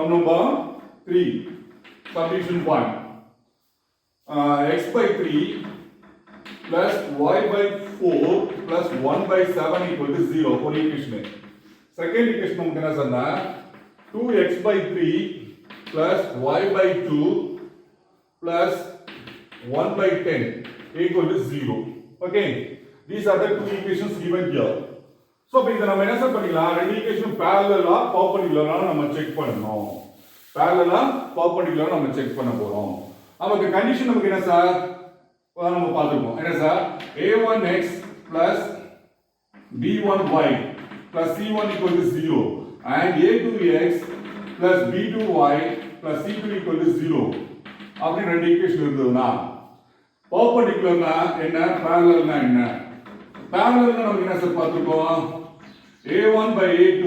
Sum number 3. Subdivision 1. X by 3 plus y by 4 plus 1 by 7 equal to 0. For equation. Second equation we can 2x by 3 plus y by 2 plus 1 by 10 equal to 0. Okay. These are the two equations given here. So, இப்போ இத நம்ம என்ன sir பண்ணிக்கலாம் ரெண்டு equation parallel-ஆ perpendicular-ஆ நம்ம check பண்ணனும். Parallel-ஆ perpendicular-ஆ நம்ம check பண்ண போறோம். நமக்கு கண்டிஷன் நமக்கு என்ன சார் நம்ம பாத்துறோம். என்ன sir a1x plus b1y plus c1 equal to 0 and a2x plus b2y plus c2 equal to 0 அப்படி ரெண்டு ஈக்குவேஷன் இருந்ததுனா perpendicular-னா என்ன parallel-னா என்ன parallel-னா நமக்கு என்ன sir பாத்துறோம் a1 by a2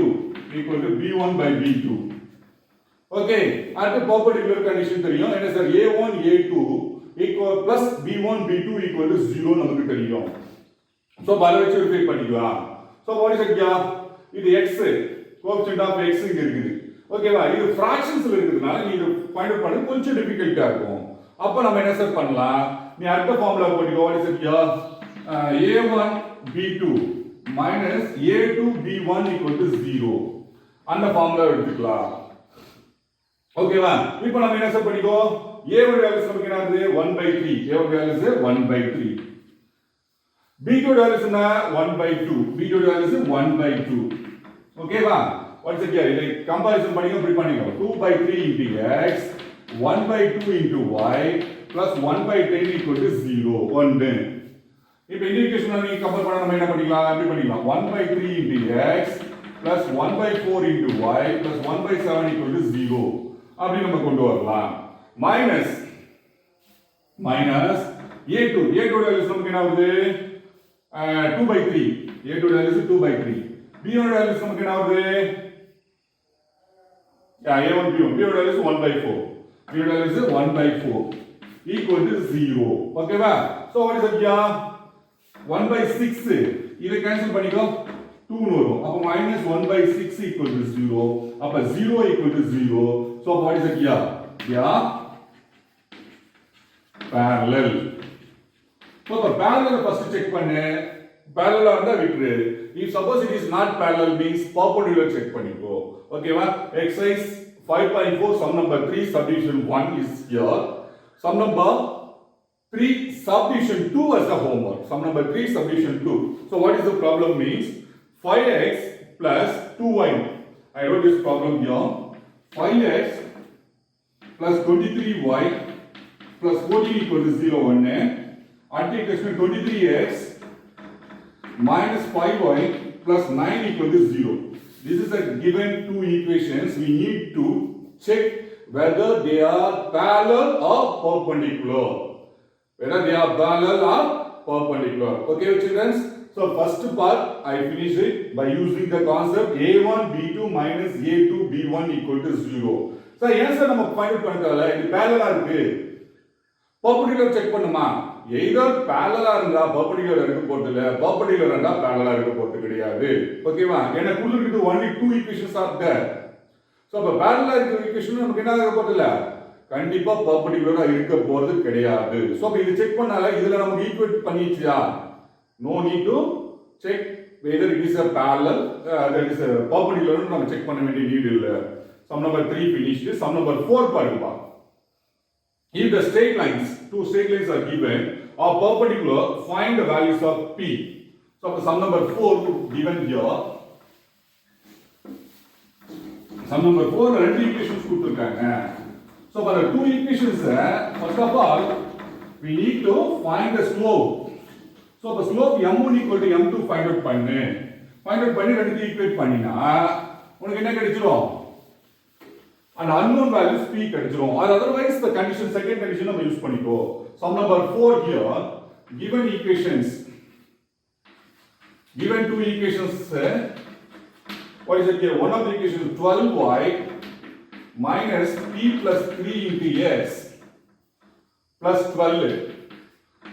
equal to b1 by b2 okay அடுத்து perpendicular condition தெரியும் என்ன sir a1 a2 equal plus b1 b2 equal to 0 நமக்கு தெரியும் சோ பல வச்சு வெரிஃபை பண்ணிக்கலாம் so what is it here இது x coefficient of x இங்க இருக்குது ஓகேவா இது fractionsல இருக்குதுனால நீ இது ஃபைண்ட் அவுட் பண்ண கொஞ்சம் டிஃபிகல்ட்டா இருக்கும் அப்ப நம்ம என்ன சார் பண்ணலாம் நீ அடுத்த ஃபார்முலா போட்டுக்கோ what is it here a1 b2 minus a2 b1 equal to 0 அந்த ஃபார்முலா எடுத்துக்கலாம் ஓகேவா இப்போ நம்ம என்ன சார் பண்ணிக்கோ a ஓட வேல்யூஸ் நமக்கு என்னது 1/3 a ஓட வேல்யூஸ் 1/3 b ஓட வேல்யூஸ் என்ன 1/2 b ஓட வேல்யூஸ் 1/2 ஓகேவா வாட்ஸ் இட் ஹியர் இதை கம்பேரிசன் பண்ணிங்க இப்படி பண்ணிக்கோ 2/3 into x 1/2 into y plus 1/10 equal to 0 1 இப்போ இந்த ஈக்குவேஷனை நீங்க கம்பேர் பண்ணா நம்ம என்ன பண்ணிக்கலாம் அப்படி பண்ணிக்கலாம் 1/3 into x plus 1/4 into y plus 1/7 equal to 0 அப்படி நம்ம கொண்டு வரலாம் minus a2 a2 வேல்யூஸ் நமக்கு என்ன வருது 2/3 a2 வேல்யூஸ் 2/3 b ஓட வேல்யூஸ் நமக்கு என்ன வருது a1 b ஓட வேல்யூஸ் 1/4 b ஓட வேல்யூஸ் 1/4 equal to 0 ஓகேவா so what is it here 1/6 இத கேன்சல் பண்ணிக்கோ 2 னு வரும் அப்ப -1/6 equal to 0 அப்ப 0 equal to 0 so what is it here yeah parallel so the parallel first check பண்ணு parallel இருந்தா விட்டுரு if suppose it is not parallel means perpendicular check பண்ணிக்கோ ஓகேவா exercise 5.4 sum number 3 subdivision 1 is here sum number 3 subdivision 2 as the homework sum number 3 subdivision 2 so what is the problem means 5x plus 2y I wrote this problem here 5x plus 23y plus 14 equal to 0 1 and equation 23x minus 5y plus 9 equal to 0 this is a given two equations we need to check whether they are parallel or perpendicular whether they are parallel or perpendicular okay children so first part I finished it by using the concept a1 b2 minus a2 b1 equal to 0 so answer நம்ம find out பண்ணதல இது parallel ஆ இருக்கு perpendicular check பண்ணுமா either parallel ஆ இருந்தா perpendicular இருக்க போறது இல்ல perpendicular இருந்தா parallel இருக்க போறது கிடையாது ஓகேவா எனக்குள்ள இருக்குது only two equations are there so அப்ப parallel இருக்க equation நமக்கு என்ன ஆக போறது இல்ல கண்டிப்பா perpendicular இருக்க போறது கிடையாது சோ அப்ப இது செக் பண்ணால இதுல நமக்கு equate பண்ணிச்சியா no need to check whether it is a parallel that is a perpendicular நம்ம செக் பண்ண வேண்டிய நீட் இல்ல sum number 3 finished sum number 4 பாருங்க if the straight lines two straight lines are given are perpendicular find the values of p so sum number 4 given here sum number 4 ரெண்டு equations கொடுத்திருக்காங்க so for the two equations first of all we need to find the slope so the slope m1 equal to m2 find out பண்ணு ரெண்டு equate பண்ணினா உங்களுக்கு என்ன கிடைச்சிரும் and unknown values p கிடைச்சிரும் or otherwise the condition second condition நம்ம use பண்ணிக்கோ sum number 4 here given equations given two equations what is it here one of the equations 12y minus p plus 3 into x plus 12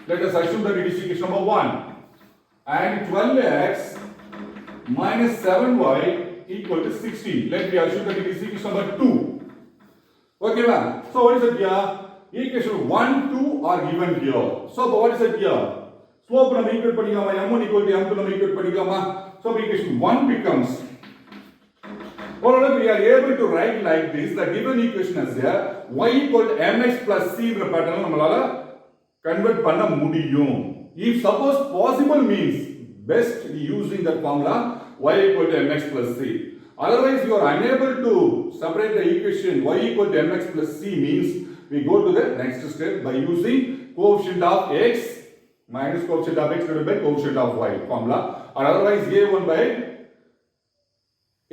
let us assume that it is equation number 1 and 12x minus 7y equal to 16 let me assume that it is equation number 2 ஓகேவா? So what is it here? Equation 1, 2 are given here. So what is it here? Slope நம்ம equate பண்ணிக்கலாமா? m1 equal to m2 நம்ம equate பண்ணிக்கலாமா? So equation 1 becomes, or we are able to write like this, the given equation as a y equal to mx plus c என்ற pattern நம்மளால convert பண்ண முடியும். If suppose possible means best using that formula y equal to mx plus c. Otherwise you are unable to separate the equation y equal to mx plus c means we go to the next step by using coefficient of x minus coefficient of x divided by coefficient of y formula, or otherwise a1 by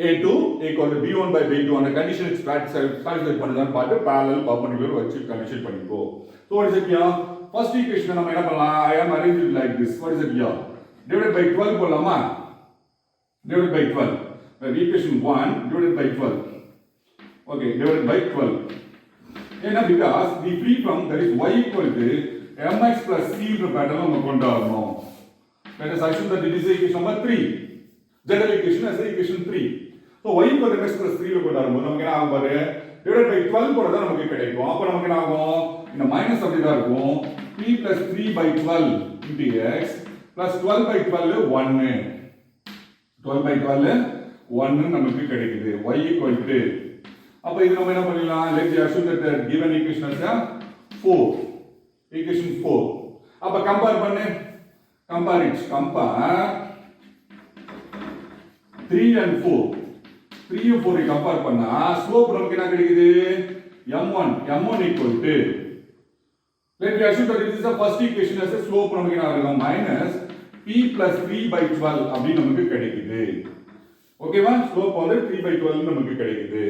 a2 equal to b1 by b2 on the condition is satisfied பண்ணலாம் பார்த்து parallel perpendicular வச்சு condition பண்ணிக்கோ. So what is it here? First equation நம்ம என்ன பண்ணலாம்? I am arranged it like this. What is it here? Divided by 12 போடலாமா? Divided by 12. The equation 1 divided by 12. Okay, divided by 12. ஏன்னா because we free from that is y equal to mx plus c என்ற pattern நம்ம கொண்டு வரணும். Let us assume that it is equation number 3. General equation as equation 3. So y equal to mx plus 3 ல கொண்டு வரும்போது நமக்கு என்ன ஆகும் பாரு? divided by 12 போட தான் நமக்கு கிடைக்கும். அப்ப நமக்கு என்ன ஆகும்? இந்த மைனஸ் அப்படி தான் இருக்கும். p plus 3 by 12 into x plus 12 by 12 1. 12 by 12 1 நமக்கு கிடைக்குது. y equal to, அப்ப இது நம்ம என்ன பண்ணலாம்? Let us assume that the given equation is 4. Equation 4. அப்ப compare பண்ணு. Compare it. Compare 3 and 4. 3 and 4 compare பண்ணா slope நமக்கு என்ன கிடைக்குது? m1 equal to, let me assume that this is the first equation as a slope நமக்கு என்ன ஆகும்? minus p plus 3 by 12 அப்படி நமக்கு கிடைக்குது. ஓகேவா? ஸ்லோப் வந்து 3 by 12 நமக்கு கிடைக்குது.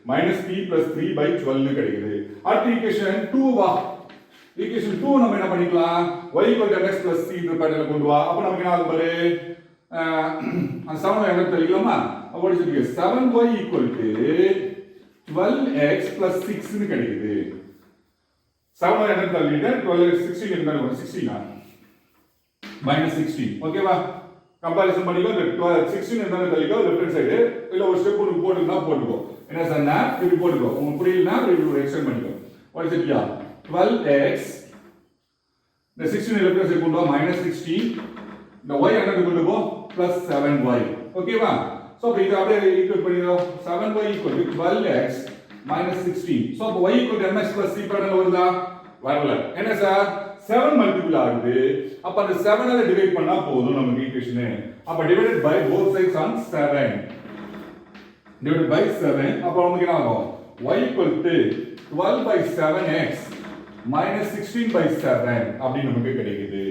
minus p plus 3 by 12 கிடைக்குது. அடுத்த ஈக்குவேஷன் 2 வா. ஈக்குவேஷன் 2 நம்ம என்ன பண்ணிக்கலாம்? y equal to mx plus c இந்த பேட்டர்ல கொண்டு வா. அப்ப நமக்கு என்ன ஆகும் பாரு? அந்த 7 என்ன தெரியலாமா? what is it here? 7y equal to 12x plus 6 னு கிடைக்குது. 7y என்ன தெரியல? 12x 16 என்ன வரும்? 16 minus 16. ஓகேவா? கம்பேரிசன் பண்ணிக்கோ. 16 என்ன தெரியல? லெஃப்ட் ஹேண்ட் சைடு இல்ல ஒரு ஸ்டெப் ஒன்னு போட்டுனா போட்டுக்கோ. என்ன சொன்னா இப்படி போட்டுக்கோ. உங்களுக்கு புரியலனா இப்படி எக்ஸ்டெண்ட் பண்ணிக்கோ. what is it here? 12x, the 16 left hand side கொண்டு வா minus 16, the y என்ன கொண்டு போ plus 7y. ஓகேவா? சோ இப்போ இத அப்படியே ஈக்குவேட் பண்ணிரோம். 7y equal to 12x minus 16. So அப்ப y equal to mx plus c பேட்டர்ல வருதா? வரல. என்ன சார்? 7 மல்டிபிள் ஆகுது. அப்ப அந்த 7 ஆல டிவைட் பண்ணா போதும் நமக்கு ஈக்குவேஷன். அப்ப divided by both sides on 7. divided by 7. அப்ப நமக்கு என்ன ஆகும்? y equal to 12 by 7x minus 16 by 7 அப்படி நமக்கு கிடைக்குது.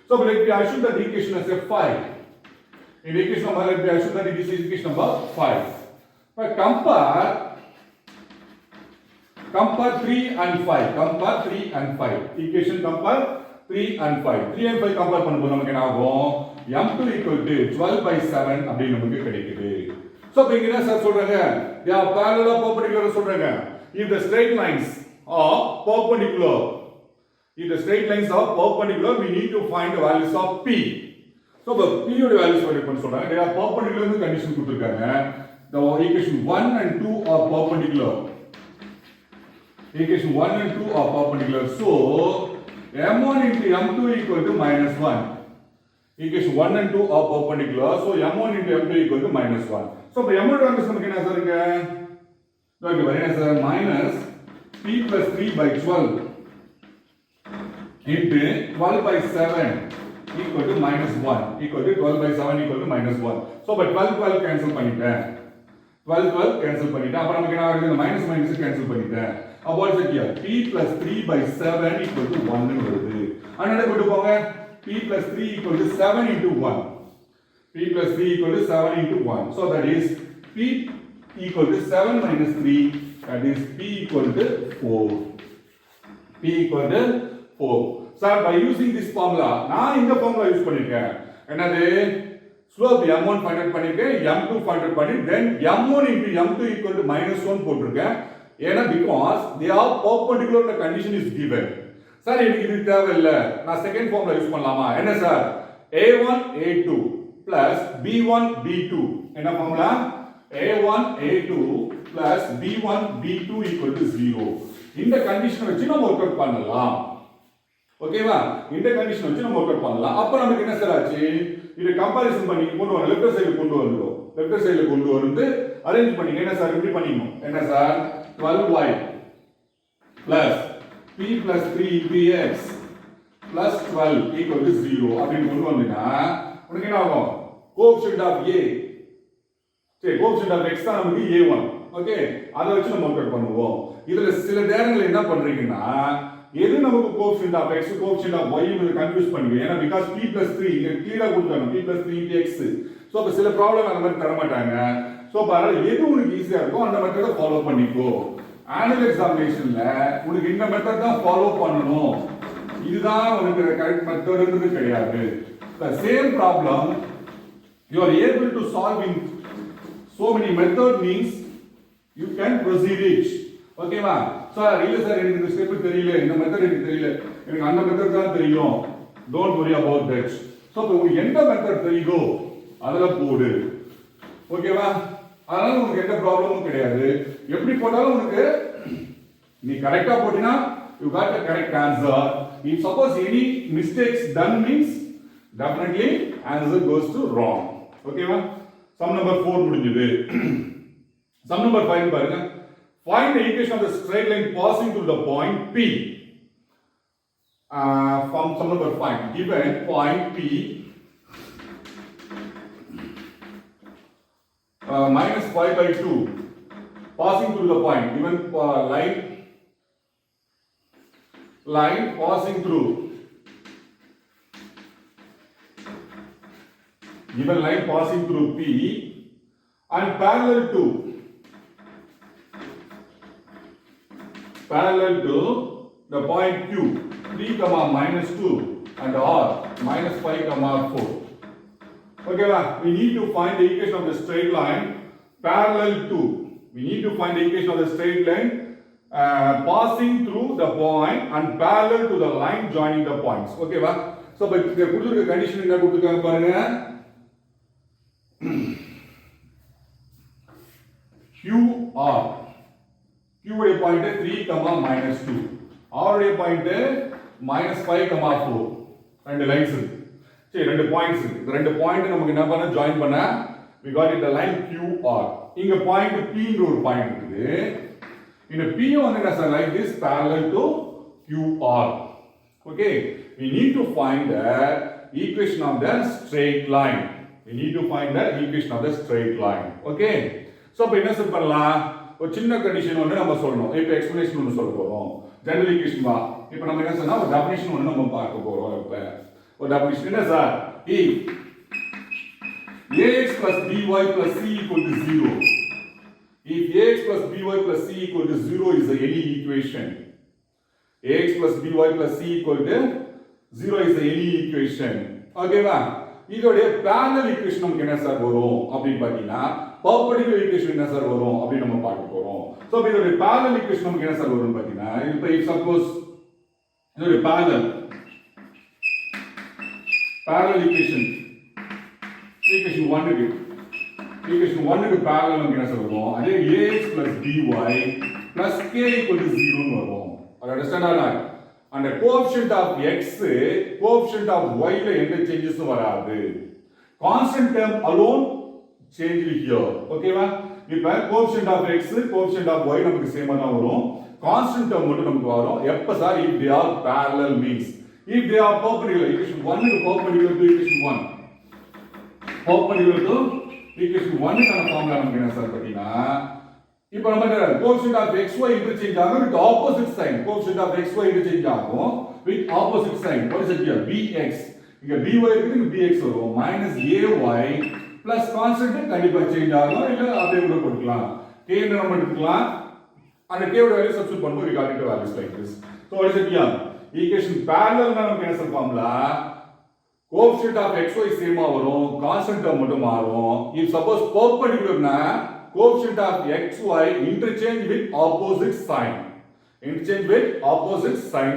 So let me assume that the equation as a 5. In equation number, let me assume that it is equation number 5. But compare 3 and 5. Compare 3 and 5. Equation compare 3 and 5. 3 and 5 compare பண்ணும்போது நமக்கு என்ன ஆகும்? m2 equal to 12 by 7 அப்படி நமக்கு கிடைக்குது. So இங்க என்ன sir சொல்றாங்க? they are parallel or perpendicular சொல்றாங்க. If the straight lines are perpendicular, we need to find the values of p. So the p ஓட values find பண்ண சொல்றாங்க. they are perpendicular னு கண்டிஷன் கொடுத்திருக்காங்க. The equation 1 and 2 are perpendicular. Equation 1 and 2 are perpendicular. So m1 into m2 equal to minus 1. Equation 1 and 2 are perpendicular. So m1 into m2 equal to minus 1. So இப்போ m1 values நமக்கு என்ன sir இங்க? Okay பாருங்க என்ன sir? minus p plus 3 by 12 into 12 by 7 equal to minus 1 equal to 12 by 7 equal to minus 1. So but 12 cancel பண்ணிட்டேன். 12 cancel பண்ணிட்டேன். அப்ப நமக்கு என்ன ஆகுது? minus cancel பண்ணிட்டேன். அப்ப what is it here? p plus 3 by 7 equal to 1 னு வருது. அண்ணா கொண்டு போங்க. p plus 3 equal to 7 into 1. p plus 3 equal to 7 into 1. So that is p equal to 7 minus 3, that is p equal to 4. p equal to 4. Sir, by using this formula, நான் இந்த formula use பண்ணிருக்கேன். என்னது? slope m1 find out பண்ணிருக்கேன், m2 find out பண்ணி then m1 into m2 equal to minus 1 போட்டுருக்கேன். ஏன்னா because they are perpendicular the condition is given. Sir எனக்கு இது தேவையில்லை, நான் செகண்ட் ஃபார்முலா யூஸ் பண்ணலாமா? என்ன sir? a1 a2 plus b1 b2 என்ன formula? a1 a2 plus b1 b2 equal to 0. இந்த கண்டிஷனை வச்சு நம்ம ஒர்க் அவுட் பண்ணலாம். ஓகேவா? இந்த கண்டிஷன் வச்சு நம்ம ஒர்க் அவுட் பண்ணலாம். அப்ப நமக்கு என்ன சார் ஆச்சு? இத கம்பேரிசன் பண்ணி கொண்டு வர லெஃப்ட் சைடுல கொண்டு வந்துறோம். லெஃப்ட் சைடுல கொண்டு வந்து அரேஞ்ச் பண்ணி என்ன சார் இப்படி பண்ணிக்கணும். என்ன sir? 12y plus p plus 3 px plus 12 equal to 0 அப்படின்னு கொண்டு வந்தீங்கன்னா உனக்கு என்ன ஆகும்? கோஎஃபிஷியன்ட் ஆஃப் a சரி கோஎஃபிஷியன்ட் ஆஃப் x தான் நமக்கு a1. ஓகே, அதை வச்சு நம்ம ஒர்க் அவுட் பண்ணுவோம். இதுல சில நேரங்கள் என்ன பண்றீங்கன்னா எது நமக்கு coefficient of x coefficient of y ன்னு கன்ஃபியூஸ் பண்ணுவீங்க. ஏன்னா because p plus 3 இங்க கிளியரா கொடுத்தாங்க p plus 3 px. சோ அப்ப சில ப்ராப்ளம் அந்த மாதிரி தர மாட்டாங்க. சோ பாருங்க எது உங்களுக்கு ஈஸியா இருக்கோ அந்த மெத்தட ஃபாலோ பண்ணிக்கோ. ஆனுவல் எக்ஸாமினேஷன்ல உங்களுக்கு இந்த மெத்தட் தான் ஃபாலோ பண்ணணும். இதுதான் உங்களுக்கு கரெக்ட் மெத்தட்ன்றது கிடையாது. The same problem you are able to solve in so many method means you can proceed it. ஓகேவா? சார் இல்ல சார் எனக்கு இந்த ஸ்டெப் தெரியல, இந்த மெத்தட் எனக்கு தெரியல, எனக்கு அந்த மெத்தட் தான் தெரியும். Don't worry about that. So உங்களுக்கு எந்த மெத்தட் தெரியுதோ அதல போடு. ஓகேவா? அதனால உங்களுக்கு எந்த ப்ராப்ளமும் கிடையாது. எப்படி போட்டாலும் உங்களுக்கு நீ கரெக்ட்டா போடினா you got the correct answer. If suppose any mistakes done means definitely answer goes to wrong. ஓகேவா? Sum number 4 முடிஞ்சது. Sum number 5 பாருங்க. Find the equation of the straight line passing through the point P. From sum number 5, given point P minus 5 by 2 passing through the point, given line passing through, given line passing through P and parallel to the point Q, 3 comma minus 2 and R minus 5 comma 4. Okay, we need to find the equation of the straight line parallel to. We need to find the equation of the straight line passing through the point and parallel to the line joining the points. Okay, va? So, but the kuduruka condition enna kudurukaanga parunga. QR. Q உடைய point 3 comma minus 2. R உடைய point minus 5 comma 4. ரெண்டு lines இருக்கு. சரி ரெண்டு points இருக்கு. இந்த ரெண்டு point நமக்கு என்ன பண்ண ஜாயின் பண்ண we got it the line QR. இங்க பாயிண்ட் P ன்ற ஒரு பாயிண்ட் இருக்குது. இந்த P வந்து என்ன sir like this parallel to QR. Okay, we need to find the equation of the straight line. We need to find the equation of the straight line. Okay, so அப்ப என்ன sir பண்ணலாம்? ஒரு சின்ன condition ஒன்னு நம்ம சொல்லணும். இப்போ explanation ஒன்னு சொல்ல போறோம். ஜெனரல் ஈக்குவேஷன் வா. இப்போ நம்ம என்ன சொன்னா ஒரு டெஃபினிஷன் ஒன்னு நம்ம பார்க்க போறோம். இப்போ ஒரு டெஃபினிஷன் என்ன sir? If ax plus by plus c equal to 0. If ax plus by plus c equal to 0 is any equation. Ax plus by plus c equal to 0 is any equation. ஓகேவா? இதோட parallel equation நமக்கு என்ன sir வரும் அப்படி பாத்தீங்கன்னா perpendicular equation என்ன sir வரும் அப்படி நம்ம பார்க்க போறோம். சோ இதோட parallel equation நமக்கு என்ன சார் வரும் பாத்தீங்கன்னா இப்போ if suppose இதோட parallel equation 1 க்கு parallel நமக்கு என்ன சார் வரும் அதே ax plus by plus k equal to 0 ன்னு வரும். அது அண்டர்ஸ்டாண்ட் ஆனா and the coefficient of x coefficient of y ல எந்த சேஞ்சஸும் வராது. constant term alone change here. ஓகேவா? இப்போ coefficient of x coefficient of y நமக்கு சேமா தான் வரும். constant term மட்டும் நமக்கு வரும். எப்ப sir if they are parallel means if they are perpendicular equation 1 க்கு perpendicular to equation 1 perpendicular to equation 1 க்கான ஃபார்முலா நமக்கு என்ன சார் பாத்தீங்கன்னா இப்போ நம்ம coefficient of xy interchange ஆகும் with opposite sign coefficient of xy interchange ஆகும் with opposite sign what is it here bx இங்க by இருக்குது இங்க bx வரும் minus ay plus constant கண்டிப்பா சேஞ்ச் ஆகும் இல்ல அப்படியே கூட போட்டுக்கலாம் k ன்னு நம்ம எடுத்துக்கலாம் அந்த k ஓட வேல்யூ சப்ஸ்டிட்யூட் பண்ணும்போது we got it values like this. So what is it here equation parallel னா நமக்கு என்ன sir formula coefficient of xy சேமா வரும் constant term மட்டும் மாறும். if suppose perpendicular னா coefficient of xy interchange with opposite sign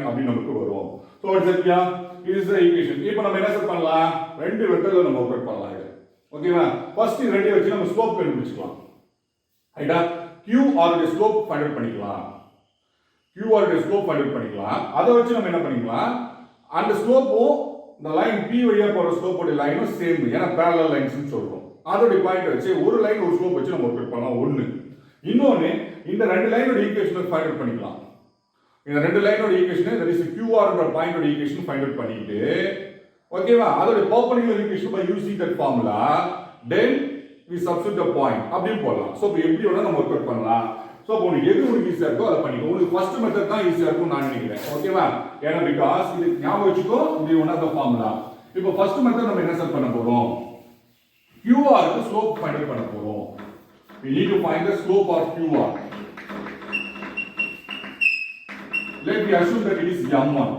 அப்படி நமக்கு வரும். so what is it here it is the equation. இப்போ நம்ம என்ன சார் பண்ணலாம் ரெண்டு வெக்டர்ல நம்ம ஒர்க் பண்ணலாம் இது ஓகேவா. ஃபர்ஸ்ட் ரெண்டே வச்சு நம்ம ஸ்லோப் கண்டுபிடிச்சுக்கலாம் ரைட்டா. QR உடைய ஸ்லோப் ஃபைண்ட் அவுட் பண்ணிக்கலாம். QR உடைய ஸ்லோப் ஃபைண்ட் அவுட் பண்ணிக்கலாம். அதை வச்சு நம்ம என்ன பண்ணிக்கலாம், அந்த ஸ்லோப்பும் இந்த லைன் P வழியா போற ஸ்லோப் உடைய லைனும் சேம், ஏன்னா parallel lines னு சொல்றோம். அதோட பாயிண்ட் வச்சு ஒரு லைன் ஒரு ஸ்லோப் வச்சு நம்ம ஒர்க் அவுட் பண்ணலாம். ஒன்னு இன்னொன்னு, இந்த ரெண்டு லைனோட ஈக்குவேஷனை ஃபைண்ட் அவுட் பண்ணிக்கலாம். இந்த ரெண்டு லைனோட ஈக்குவேஷன், தட் இஸ் QR ன்ற பாயிண்டோட ஈக்குவேஷன் ஃபைண்ட் அவுட் பண்ணிட்டு, ஓகேவா, அதோட perpendicular equation by using that formula, then we substitute the point அப்படி போடலாம். சோ இப்போ எப்படி வேணா நம்ம வொர்க் அவுட் பண்ணலாம். சோ இப்போ உங்களுக்கு எது உங்களுக்கு ஈஸியா இருக்கோ அதை பண்ணிக்கோ. உங்களுக்கு ஃபர்ஸ்ட் மெத்தட் தான் ஈஸியா இருக்கும் நான் நினைக்கிறேன். ஓகேவா, ஏன்னா பிகாஸ் இது ஞாபகம் வச்சுக்கோ, இது ஒன் ஆஃப் தி ஃபார்முலா. இப்போ ஃபர்ஸ்ட் மெத்தட் நம்ம என்ன செட் பண்ண போறோம், QR க்கு ஸ்லோப் ஃபைண்ட் அவுட் பண்ண போறோம். we need to find the slope of QR. Let me assume that it is m1.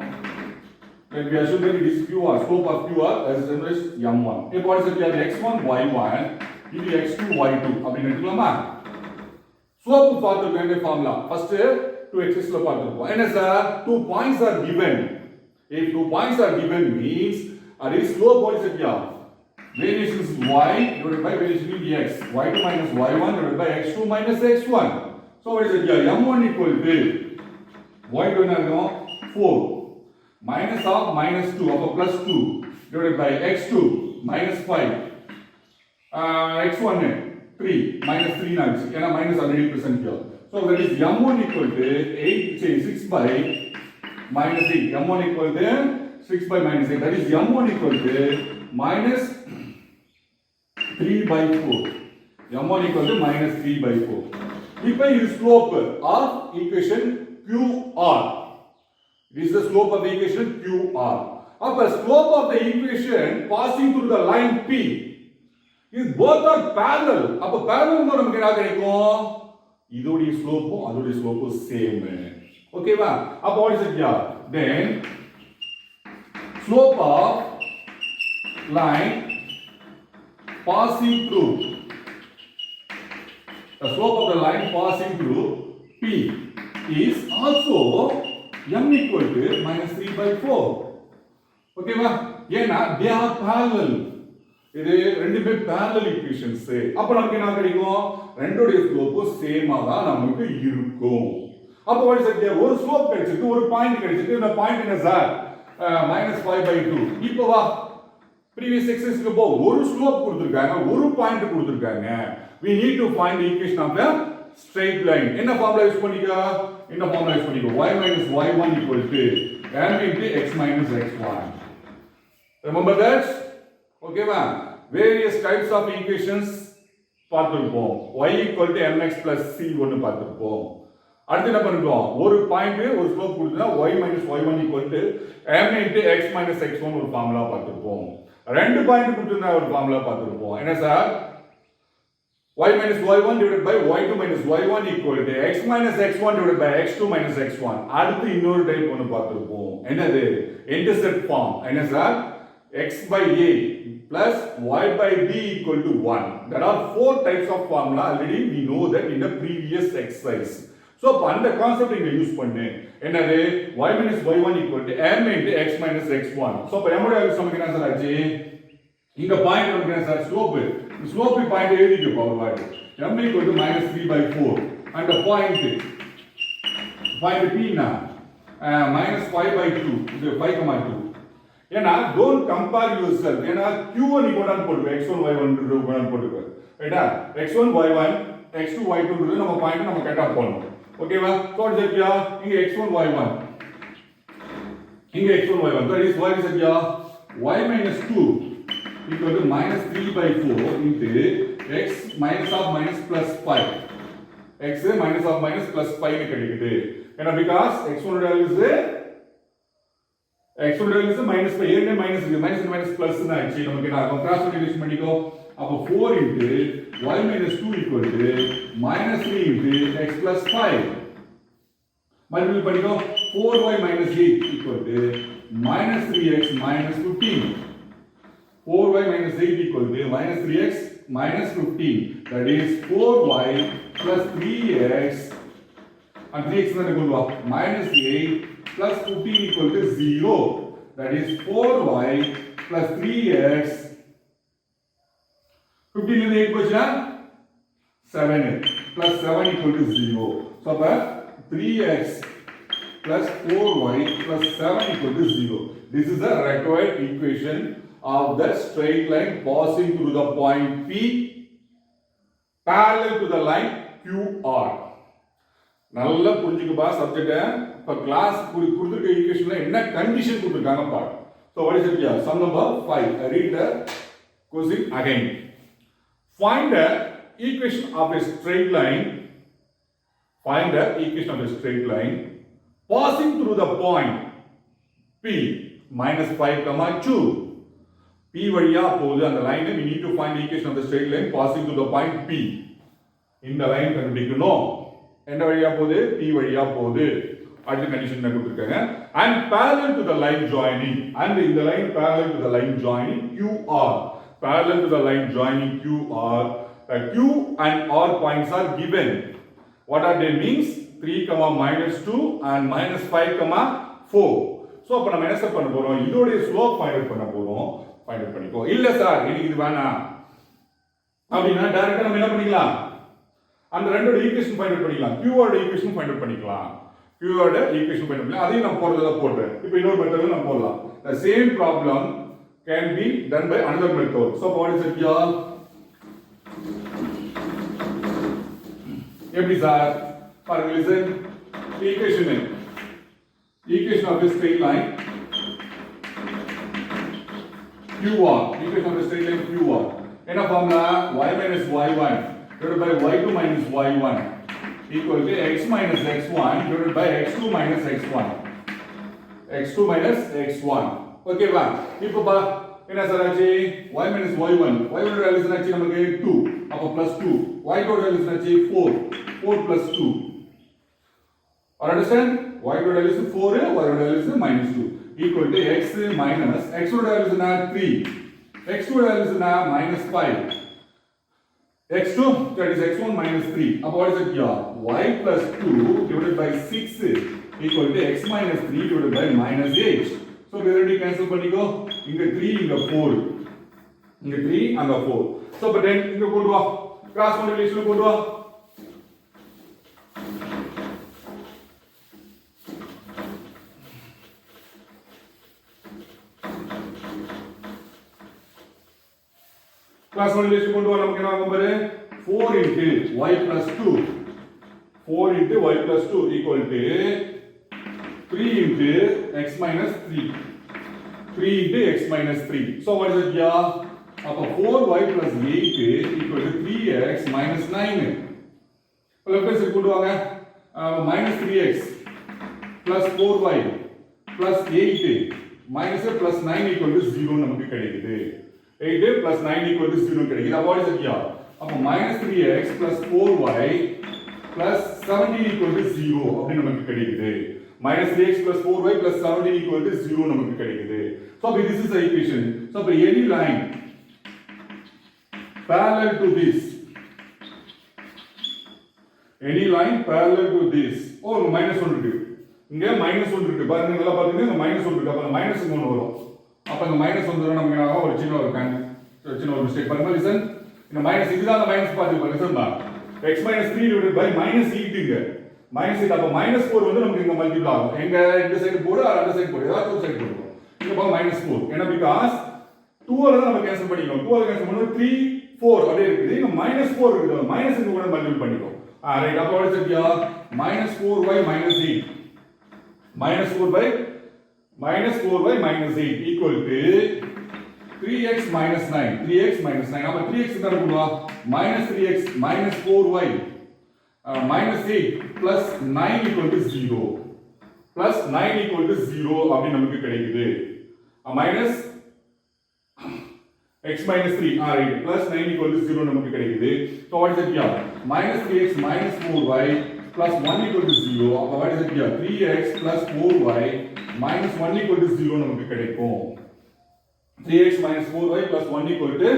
Let me assume that it is QR, slope of QR as m1. If what is it, we have x1 y1 இது x2 y2 அப்படி எடுத்துக்கலாமா. Slope பார்த்துக்க வேண்டிய formula first 2x ல பார்த்துப்போம். என்ன sir, 2 points are given. If 2 points are given means at its slope what is it here, variation is y divided by variation is x, y2 minus y1 divided by x2 minus x1. So what is it here, m1 equal to y2 என்ன இருக்கும் 4 minus of minus 2 அப்ப plus 2 divided by x2 minus 5 x1 3 minus 3 notch, ஏன்னா minus already present here. So that is m1 equal to 6 by minus 8. m1 equal to 6 by minus 8. That is m1 equal to minus 3 by 4. m1 equal to minus 3 by 4. இப்போ இது slope of equation QR. This is the slope of the equation QR. Upper slope of the equation passing through the line P is both are parallel. Upper parallel னா நமக்கு என்ன கிடைக்கும், இதோட ஸ்லோப்பும் அதோட ஸ்லோப்பும் same. ஓகேவா, அப்ப what is it here, then slope of line passing through, the slope of the line passing through P is also m equal to minus 3 by 4. ஓகேவா, ஏன்னா they are parallel. இது ரெண்டுமே parallel equations. அப்ப நமக்கு என்ன கிடைக்கும், ரெண்டோட ஸ்லோப்பும் சேமா தான் நமக்கு இருக்கும். அப்ப what is it, ஒரு ஸ்லோப் கிடைச்சிருக்கு, ஒரு பாயிண்ட் கிடைச்சிருக்கு. இந்த பாயிண்ட் என்ன சார், -5/2. இப்போ வா previous exercise போ, ஒரு ஸ்லோப் கொடுத்திருக்காங்க, ஒரு பாயிண்ட் கொடுத்திருக்காங்க. we need to find the equation of the straight line. என்ன ஃபார்முலா யூஸ் பண்ணிக்க, என்ன ஃபார்முலா யூஸ் பண்ணிக்க, y minus y1 equal to m into x minus x1. Remember that? Okay ma, various types of equations பார்த்திருப்போம். y equal to mx plus c ஒன்னு பார்த்திருப்போம். அடுத்து என்ன பண்ணுவோம், ஒரு பாயிண்ட் ஒரு ஸ்லோப் கொடுத்தா y minus y1 equal to m into x minus x1 ஒரு ஃபார்முலா பார்த்திருப்போம். ரெண்டு பாயிண்ட் கொடுத்தா ஒரு ஃபார்முலா பார்த்திருப்போம். என்ன sir, y minus y1 divided by y2 minus y1 equal to x minus x1 divided by x2 minus x1. அடுத்து இன்னொரு type ஒன்னு பார்த்திருப்போம். என்னது, இன்டர்செப்ட் ஃபார்ம். என்ன sir, x by a plus y by b equal to 1. There are four types of formula, already we know that in the previous exercise. So அந்த concept இங்க use பண்ணு. என்னது, y minus y1 equal to m into x minus x1. So இப்போ m உடைய value நமக்கு என்ன sir ஆச்சு, இங்க பாயிண்ட் நமக்கு என்ன சார், ஸ்லோப். ஸ்லோப் பாயிண்ட் எழுதிக்கோ power m equal to minus 3 by 4 and the point p na minus 5 by 2. இது 5,2. ஏன்னா don't compare yourself. ஏன்னா q1 கொண்டாந்து போடுங்க, x1 y1 கொண்டாந்து போடுங்க, ரைட்டா. x1 y1 x2 y2 நம்ம பாயிண்ட் நம்ம கரெக்ட்டா போடணும். ஓகேவா, so what is it here, இங்க x1 y1, இங்க x1 y1, that is what is it here, y minus 2 equal to minus 3 by 4 into x minus of minus plus 5. x minus of minus plus 5 னு கிடைக்குது. ஏன்னா because x1 value is minus 5, ஏன்னா minus இருக்கு, minus minus plus னா ஆச்சு. நமக்கு என்ன ஆகும், கிராஸ் மல்டிப்ளிகேஷன் பண்ணிக்கோ. அப்ப 4 into y minus 2 equal to minus 3 into x plus 5. Multiply பண்ணிக்கோ. 4y minus 8 equal to minus 3x minus 15. 4y minus 8 equal to minus 3x minus 15. That is 4y plus 3x and 3x is equal to minus 8 plus 15 equal to 0. That is 4y plus 3x. 15 is 8 question 7. plus 7 equal to 0. So, 3x plus 4y plus 7 equal to 0. This is the required equation of the straight line passing through the point P parallel to the line QR. நல்லா புரிஞ்சுக்கப்பா subject. இப்ப class கொடுத்திருக்க ஈக்குவேஷன்ல என்ன condition கொடுத்திருக்காங்க பாரு. So what is it here? Sum number 5. I read the question again. Find the equation of a straight line. Find the equation of a straight line passing through the point P minus 5 comma 2. P வழியா போகுது அந்த line. We need to find the equation of the straight line passing through the point P. இந்த line கண்டுபிடிக்கணும். எந்த வழியா போகுது? P வழியா போகுது. அடுத்த கண்டிஷன் என்ன கொடுத்திருக்காங்க? And parallel to the line joining. And in the line parallel to the line joining QR. Parallel to the line joining QR. Q and R points are given. What are they means? 3, -2 and -5, 4. So அப்ப நம்ம என்ன பண்ண போறோம்? இதோட slope find out பண்ண போறோம். Find out பண்ணிக்கோ. இல்ல சார் எனக்கு இது வேணாம் அப்படினா டைரக்ட்டா நம்ம என்ன பண்ணிக்கலாம்? அந்த ரெண்டோட ஈக்குவேஷன் ஃபைண்ட் அவுட் பண்ணிக்கலாம். Q ஓட ஈக்குவேஷன் ஃபைண்ட் அவுட் பண்ணிக்கலாம். Q ஓட ஈக்குவேஷன் ஃபைண்ட் அவுட் பண்ணி அதையும் நான் போடுறத போடுறேன். இப்போ இன்னொரு மெத்தட்ல நம்ம போடலாம். The same problem can be done by another method. So what is it here? எப்படி சார்? பாருங்க listen. Equation of a straight line QR. Equation of a straight line QR. என்ன formula? y minus y1 divided by y2 minus y1 equal to x minus x1 divided by x2 minus x1. x2 minus x1. Okay வா? இப்போ பா என்ன sir ஆச்சு? y minus y1. y ஓட value என்ன ஆச்சு நமக்கு? 2. அப்ப +2. y ஓட வேல்யூ என்ன ஆச்சு? 4. 4 plus 2. Understand? Y ஓட வேல்யூ 4, y ஓட value -2 equal to x minus x ஓட வேல்யூ என்ன? 3. x2 ஓட வேல்யூ என்ன? -5. x2 that is x1 minus 3. Now what is it here? Y plus 2 divided by 6 equal to x minus 3 divided by -8. So we already cancel பண்ணிக்கோ. இங்க 3 இங்க 4. இங்க 3 அங்க 4. So but then இங்க கொண்டு வா. கிராஸ் மல்டிப்ளிகேஷன் கொண்டு வா. Class multiplication கொண்டு வா. நமக்கு என்ன ஆகும் பாரு? 4 into y plus 2. 4 into y plus 2 equal to 3 into x minus 3. 3 into x minus 3. So what is it here? அப்ப 4y plus 8 equal to 3x minus 9. Left hand side கொண்டு வாங்க. minus 3x plus 4y plus 8 minus plus 9 equal to 0 நமக்கு கிடைக்குது. 8 plus 9 equal to 0 கிடைக்குது. அப்ப what is it here? அப்ப minus 3x plus 4y plus 17 equal to 0 அப்படி நமக்கு கிடைக்குது. minus 3x plus 4y plus 17 equal to 0 நமக்கு கிடைக்குது. So this is the equation. So any line parallel to this, any line parallel to this, oh minus 1 இருக்கு. இங்க minus 1 இருக்கு. பாருங்க நல்லா பாருங்க இங்க minus 1 இருக்கு. அப்ப minus இங்க ஒன்னு வரும். அப்ப இந்த மைனஸ் வந்ததுனா நமக்கு என்ன ஆகும்? ஒரு சின்ன ஒரு மிஸ்டேக் பாருங்க. லிசன். இந்த மைனஸ் இதுதான் அந்த மைனஸ் பாருங்க. லிசன் தான். x minus 3 divided by minus 8 இங்க. minus 8 அப்ப minus 4 வந்து நமக்கு இங்க மல்டிப்ளை ஆகும். எங்க இந்த சைடு போடு அந்த சைடு போடு. ஏதாவது ஒரு சைடு போடுவோம். இங்க பாருங்க minus 4. ஏன்னா because 2 ல நம்ம கேன்சல் பண்ணிக்கலாம். 2 ல கேன்சல் பண்ணா 3 4 அப்படியே இருக்குது. இங்க minus 4 இருக்குது. மைனஸ் இங்க கூட மல்டிப்ளை பண்ணிக்கோ. ரைட். அப்ப what is it here? minus 4y minus 8. minus 4y minus 8 equal to 3x minus 9. 3x minus 9. அப்ப 3x என்ன பண்ணுவா? minus 3x minus 4y minus 8 plus 9 equal to 0. plus 9 equal to 0 அப்படி நமக்கு கிடைக்குது. minus x minus 3 right plus 9 equal to 0 நமக்கு கிடைக்குது. So what is it here? minus 3x minus 4y plus 1 equal to 0. அப்ப what is it here? 3x plus 4y minus 1 equal to 0 நமக்கு கிடைக்கும். 3x minus 4y plus 1 equal to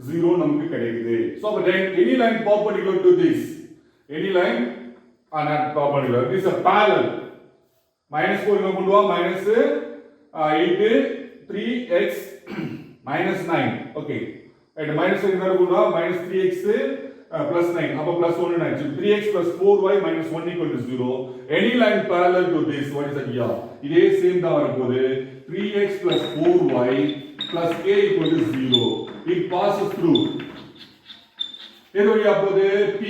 0 நமக்கு கிடைக்குது. So then any line perpendicular to this, any line not perpendicular, this is a parallel. minus 4 இங்க கொண்டு வா. minus 8 3x minus 9. okay right. minus இங்க கொண்டு வா. minus 3x plus 9 அப்ப plus 1 ஆச்சு 3x plus 4y minus 1 equal to 0 any line parallel to this what is that here இதே same தான் வரப்போகுது 3x plus 4y plus k equal to 0 it passes through எது வழியா போகுது p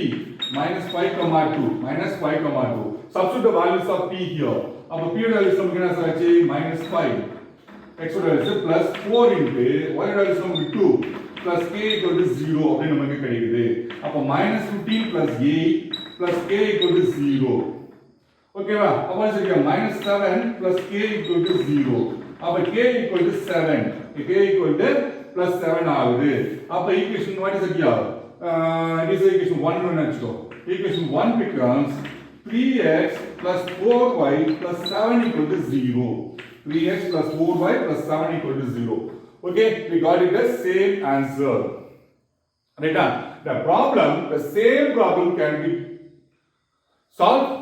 minus 5 2 substitute the values of p here அப்ப p யோட values நமக்கு என்ன ஆச்சு minus 5 x யோட வேல்யூஸ் plus 4 into y யோட வேல்யூஸ் நமக்கு 2 plus k equal to 0 அப்படி நமக்கு கிடைக்குது அப்ப minus 15 plus 8 plus k equal to 0 ஓகேவா அப்ப சரியா minus 7 plus k equal to 0 அப்ப k equal to 7 k equal to plus 7 ஆகுது அப்ப equation what is it here it is equation 1 னு வெச்சுக்கோ equation 1 becomes 3x plus 4y plus 7 equal to 0 3x plus 4y plus 7 equal to 0 okay we got it the same answer right the same problem can be solved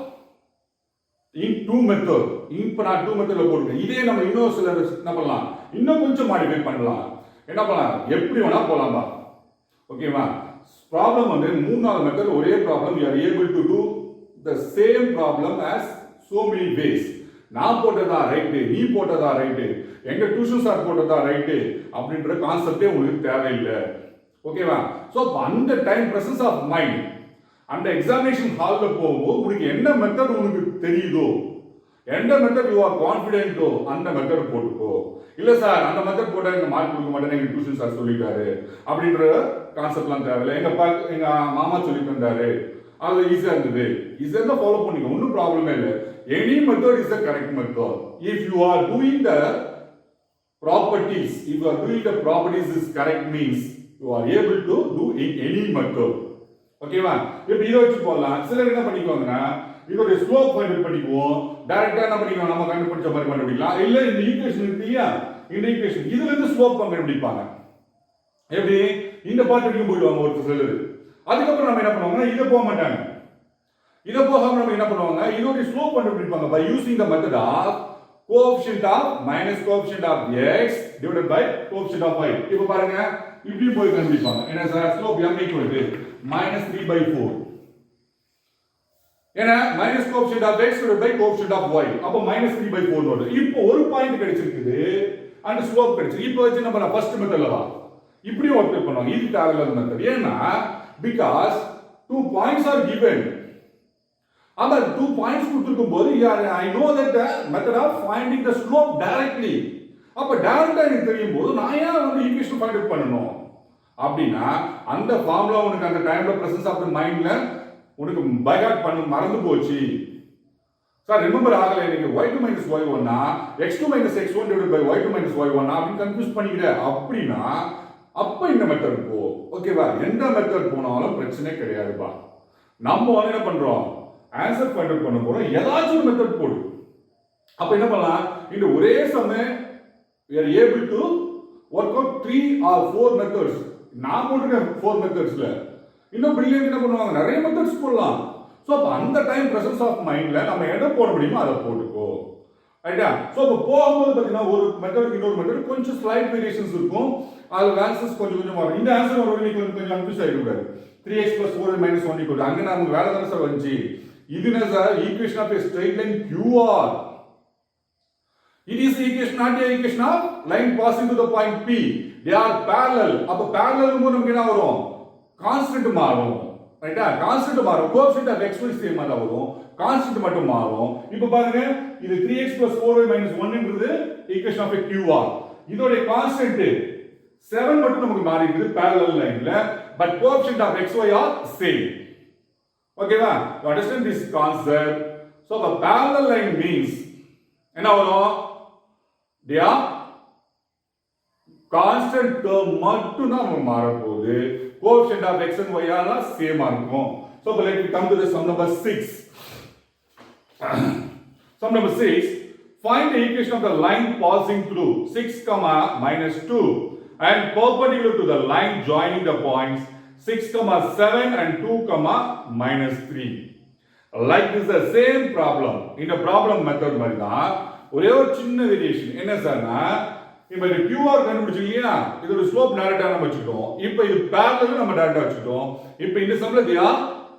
in two method இப்ப நான் two method ல போடுறேன் இதே நம்ம இன்னொரு சில என்ன பண்ணலாம் இன்னும் கொஞ்சம் மாடிஃபை பண்ணலாம் என்ன பண்ணலாம் எப்படி வேணா போலாம்பா ஓகேவா ப்ராப்ளம் வந்து மூணாவது மெத்தட் ஒரே problem you are able to do the same problem as so many ways நான் போட்டதா ரைட் நீ போட்டதா ரைட் எங்க டியூஷன் சார் போட்டதா ரைட் அப்படின்ற கான்செப்டே உங்களுக்கு தேவையில்லை ஓகேவா சோ அந்த டைம் பிரசன்ஸ் ஆஃப் மைண்ட் அந்த எக்ஸாமினேஷன் ஹால்ல போகும்போது உங்களுக்கு என்ன மெத்தட் உங்களுக்கு தெரியுதோ எந்த மெத்தட் யூ ஆர் கான்ஃபிடென்ட்டோ அந்த மெத்தட் போட்டுக்கோ இல்ல சார் அந்த மெத்தட் போட்டா எங்க மார்க் கொடுக்க மாட்டேன்னு எங்க டியூஷன் சார் சொல்லிட்டாரு அப்படின்ற கான்செப்ட்லாம் தேவையில்லை எங்க மாமா சொல்லி தந்தாரு அது ஈஸியா இருந்தது ஈஸியா தான் ஃபாலோ பண்ணிக்கோ ஒன்றும் ப்ராப்ளமே இல்லை any method is the correct method if you are doing the properties if you are doing the properties is correct means you are able to do in any method ஓகேவா இப்போ இத வச்சு போலாம் சிலர் என்ன பண்ணிக்குவாங்கன்னா இதோட ஸ்லோப் ஃபைண்ட் பண்ணிக்குவோம் டைரக்டா என்ன பண்ணிக்குவோம் நம்ம கண்டுபிடிச்ச மாதிரி கண்டுபிடிக்கலாம் இல்ல இந்த ஈக்குவேஷன் இருக்குயா இந்த ஈக்குவேஷன் இதுல இருந்து ஸ்லோப் கண்டுபிடிப்பாங்க எப்படி இந்த பார்ட் வரைக்கும் போயிடுவாங்க ஒரு சிலர் அதுக்கப்புறம் நம்ம என்ன பண்ணுவாங்கன்னா இத போக மாட்டாங்க இத போகாம நம்ம என்ன பண்ணுவாங்க இதோட ஸ்லோப் கண்டுபிடிப்பாங்க by using the method of coefficient of minus coefficient of x divided by coefficient of y இப்போ பாருங்க இப்படி போய் கண்டுபிடிப்பாங்க என்ன sir slope m equal to -3/4 ஏனா minus coefficient of x divided by coefficient of y அப்ப -3/4 வருது இப்போ ஒரு பாயிண்ட் கிடைச்சிருக்குது அந்த ஸ்லோப் கிடைச்சு இப்போ வச்சு நம்ம ஃபர்ஸ்ட் மெத்தட்ல வா இப்படி ஒர்க் பண்ணுவாங்க இது parallel மெத்தட் ஏனா because two points are given But 2 points கொடுத்திருக்கும் போது I know that the method of finding the slope directly அப்ப டைரக்டா எனக்கு தெரியும் போது நான் ஏன் வந்து ஈக்குவேஷன் ஃபைண்ட் அவுட் பண்ணனும் அப்படினா அந்த ஃபார்முலா உனக்கு அந்த டைம்ல பிரசன்ஸ் ஆஃப் தி மைண்ட்ல உனக்கு பை ஹார்ட் பண்ண மறந்து போச்சு சார் ரிமெம்பர் ஆகல எனக்கு y2 y1 னா x2 x1 divided by y2 y1 அப்படி கன்ஃபியூஸ் பண்ணிக்கிற அப்படினா அப்ப இந்த மெத்தட் போ ஓகேவா எந்த மெத்தட் போனாலும் பிரச்சனை கிடையாதுப்பா நம்ம என்ன பண்றோம் ஆன்சர் ஃபைண்ட் அவுட் பண்ண போறோம் ஏதாச்சும் ஒரு மெத்தட் போடு அப்ப என்ன பண்ணலாம் இந்த ஒரே சமயம் we are able to work out 3 or 4 methods நான் போடுற 4 methodsல இன்னும் பிரில்லியன்ட் என்ன பண்ணுவாங்க நிறைய மெத்தட்ஸ் போடலாம் சோ அப்ப அந்த டைம் பிரசன்ஸ் ஆஃப் மைண்ட்ல நம்ம எதை போட முடியுமோ அதை போட்டுக்கோ ரைட்டா சோ அப்ப போகும்போது பாத்தீங்கன்னா ஒரு மெத்தட் இன்னொரு மெத்தட் கொஞ்சம் ஸ்லைட் வேரியேஷன்ஸ் இருக்கும் அது ஆன்சர்ஸ் கொஞ்சம் மாறும் இந்த ஆன்சர் ஒரு கொஞ்சம் கன்ஃபியூஸ் ஆயிடுவாரு 3x + 4y - 1 = அங்க நமக்கு வேற தான சார் வந்துச்சு இது என்ன sir equation of a straight line QR it is equation not a equation of line passing to the point P they are parallel அப்ப parallel னு நமக்கு என்ன வரும் கான்ஸ்டன்ட் மாறும் ரைட்டா கான்ஸ்டன்ட் மாறும் coefficient of x y same தான் வரும் கான்ஸ்டன்ட் மட்டும் மாறும் இப்போ பாருங்க இது 3x + 4y - 1 ன்றது ஈக்குவேஷன் ஆஃப் a QR இதோட கான்ஸ்டன்ட் 7 மட்டும் நமக்கு மாறி இருக்குது parallel லைன்ல but coefficient of x y are same okay va you understand this concept so the parallel line means என்ன வரும் they are constant term மட்டும் தான் மாற போகுது coefficient of x and y ஆல சேம் இருக்கும் so let me come to the sum number 6 sum number 6 find the equation of the line passing through 6, -2 and perpendicular to the line joining the points 6, 7 and 2, -3 like this the same problem in the problem method மாதிரி தான் ஒரே ஒரு சின்ன variation என்ன சார்னா இப்போ இது QR கண்டுபிடிச்சோம் இல்லையா, இதோட ஸ்லோப் டைரக்டா நம்ம வச்சுட்டோம். இப்போ இது parallel நம்ம டைரக்டா வச்சுட்டோம். இப்போ இந்த சம்ல தியா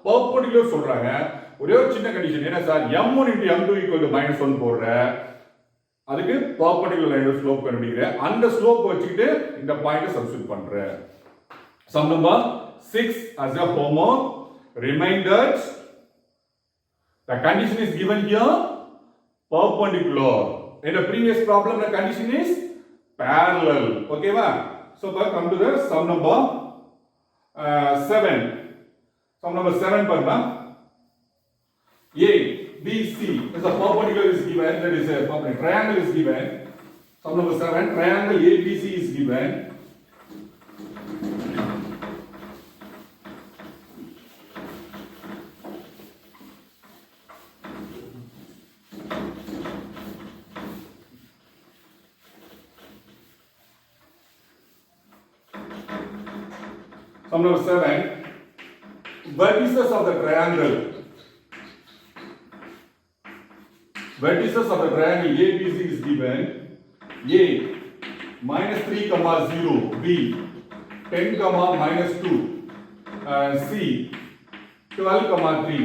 perpendicular சொல்றாங்க. ஒரே ஒரு சின்ன கண்டிஷன் என்ன sir, m1 into m2 equal to -1 போடுற, அதுக்கு perpendicular லைனோட ஸ்லோப் கண்டுபிடிக்கிற, அந்த ஸ்லோப் வச்சுக்கிட்டு இந்த பாயிண்ட சப்ஸ்டிட்யூட் பண்ற. Sum number 6 as a homework. Remind that the condition is given here perpendicular. In the previous problem the condition is parallel. Okay va? So come to the sum number 7. Sum number 7 parna. A, B, C is a perpendicular is given, that is a perpendicular triangle is given. Sum number 7, triangle ABC is given. Sum number 7, vertices of the triangle. Vertices of the triangle ABC is given. A -3, 0, B 10, -2, C 12, 3.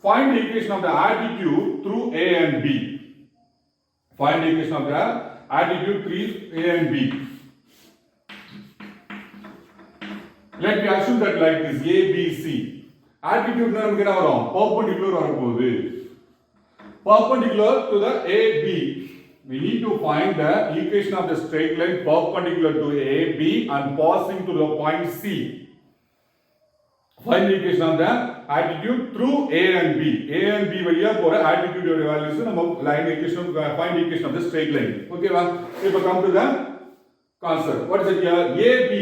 Find the equation of the attitude through A and B. Find the equation of the attitude through A and B. Let me assume that like this A, B, C. Attitude நமக்கு என்ன வரும், perpendicular வரப்போகுது. Perpendicular to the AB. We need to find the equation of the straight line perpendicular to AB and passing to the point C. Find the equation of the attitude through A and B. A and B வழியா போற attitude values நம்ம line equation, find the equation of the straight line. Okay va? Now come to the concept. What is it here? AB